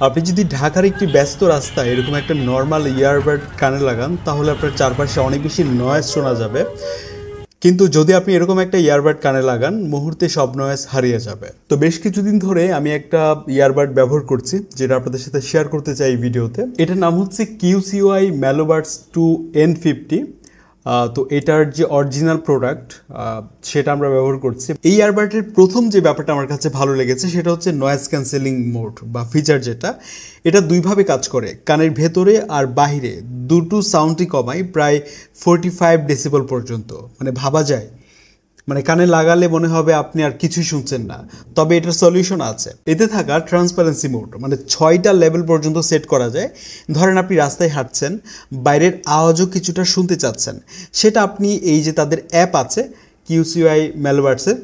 আপনি যদি ঢাকার একটি ব্যস্ত রাস্তায় এরকম একটা নর্মাল ইয়ারবাড কানে লাগান তাহলে আপনার চারপাশে অনেক বেশি নয়েজ শোনা যাবে, কিন্তু যদি আপনি এরকম একটা ইয়ারবাড কানে লাগান মুহূর্তে সব নয়েজ হারিয়ে যাবে। তো বেশ কিছুদিন ধরে আমি একটা ইয়ারবাড ব্যবহার করছি যেটা আপনাদের সাথে শেয়ার করতে চাই এই ভিডিওতে। এটার নাম হচ্ছে QCY Melobuds 2N50। তো এটার যে অরিজিনাল প্রোডাক্ট সেটা আমরা ব্যবহার করছি। এই ইয়ারবাডের প্রথম যে ব্যাপারটা আমার কাছে ভালো লেগেছে সেটা হচ্ছে নয়েজ ক্যান্সেলিং মোড বা ফিচার, যেটা এটা দুইভাবে কাজ করে, কানের ভেতরে আর বাহিরে দুটো সাউন্ডই কমায় প্রায় 45 ডেসিবেল পর্যন্ত। মানে ভাবা যায়, মানে কানে লাগালে মনে হবে আপনি আর কিছুই শুনছেন না। তবে এটার সলিউশন আছে। এতে থাকা ট্রান্সপারেন্সি মোড, মানে 6টা লেভেল পর্যন্ত সেট করা যায়। ধরেন আপনি রাস্তায় হাঁটছেন, বাইরের আওয়াজও কিছুটা শুনতে চাচ্ছেন, সেটা আপনি এই যে তাদের অ্যাপ আছে QCY Melobuds-এর,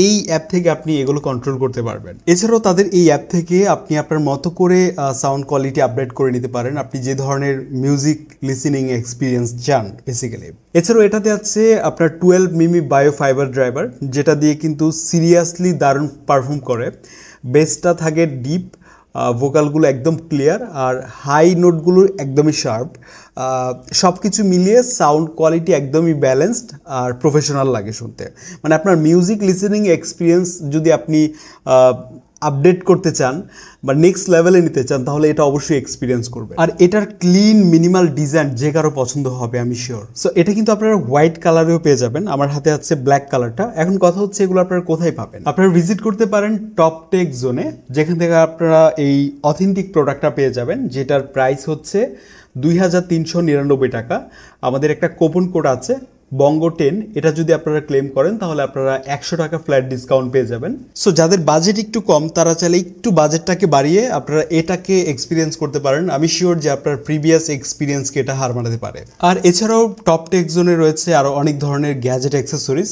এই অ্যাপ থেকে আপনি এগুলো কন্ট্রোল করতে পারবেন। এছাড়াও তাদের এই অ্যাপ থেকে আপনি আপনার মতো করে সাউন্ড কোয়ালিটি আপডেট করে নিতে পারেন, আপনি যে ধরনের মিউজিক লিসেনিং এক্সপিরিয়েন্স চান বেসিক্যালি। এছাড়াও এটাতে আছে আপনার 12 মিমি বায়ো ফাইবার ড্রাইভার, যেটা দিয়ে কিন্তু সিরিয়াসলি দারুণ পারফর্ম করে। বেসটা থাকে ডিপ, ভোকালগুলো একদম ক্লিয়ার, আর হাই নোটগুলো একদমই শার্প। সব কিছু মিলিয়ে সাউন্ড কোয়ালিটি একদমই ব্যালেন্সড আর প্রফেশনাল লাগে শুনতে। মানে আপনার মিউজিক লিসেনিং এক্সপিরিয়েন্স যদি আপনি আপডেট করতে চান বা নেক্সট লেভেলে নিতে চান তাহলে এটা অবশ্যই এক্সপিরিয়েন্স করবে। আর এটার ক্লিন মিনিমাল ডিজাইন যে কারো পছন্দ হবে আমি শিওর। সো এটা কিন্তু আপনারা হোয়াইট কালারেও পেয়ে যাবেন, আমার হাতে আছে ব্ল্যাক কালারটা। এখন কথা হচ্ছে এগুলো আপনারা কোথায় পাবেন। আপনারা ভিজিট করতে পারেন টপ টেক জোনে, যেখান থেকে আপনারা এই অথেন্টিক প্রোডাক্টটা পেয়ে যাবেন, যেটার প্রাইস হচ্ছে 2399 টাকা। আমাদের একটা কুপন কোড আছে বঙ্গ10, এটা যদি আপনারা ক্লেম করেন তাহলে আপনারা 100 টাকা ফ্ল্যাট ডিসকাউন্ট পেয়ে যাবেন। সো যাদের বাজেট একটু কম তারা চাইলে একটু বাজেটটাকে বাড়িয়ে আপনারা এটাকে এক্সপিরিয়েন্স করতে পারেন। আমি শিওর যে আপনার প্রিভিয়াস এক্সপিরিয়েন্সকে এটা হার মানাতে পারে। আর এছাড়াও টপ টেক জোনে রয়েছে আরও অনেক ধরনের গ্যাজেট অ্যাক্সেসরিজ,